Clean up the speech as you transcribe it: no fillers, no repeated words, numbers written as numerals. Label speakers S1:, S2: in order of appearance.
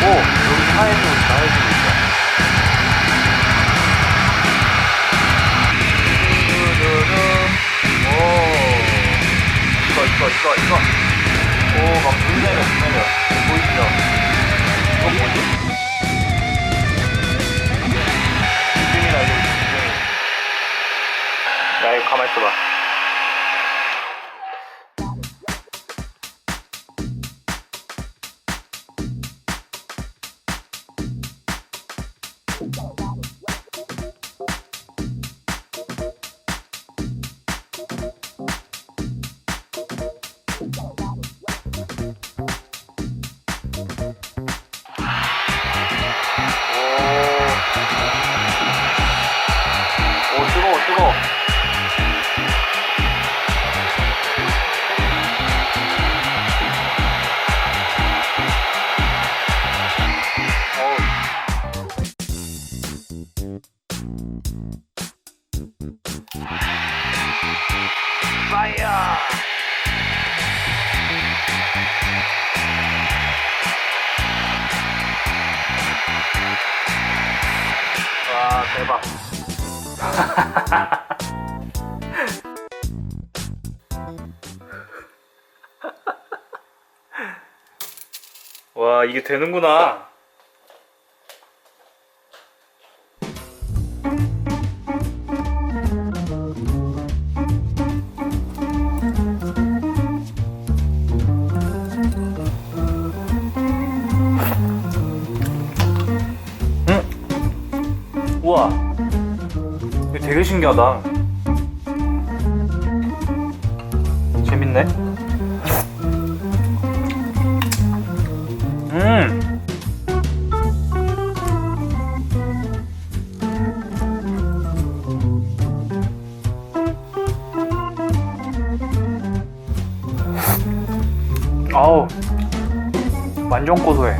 S1: 여기 하얘지고 있다, 하얘지고 있다. 이거. 막 물 내려. 보이시죠? 이거 뭐지? 기둥이다, 이거 기둥이. 야, 이거 가만히 있어봐. 뜨거워. 파이어! 와, 대박. 와, 이게 되는구나. 우와, 이거 되게 신기하다. 재밌네. 아우, 완전 고소해.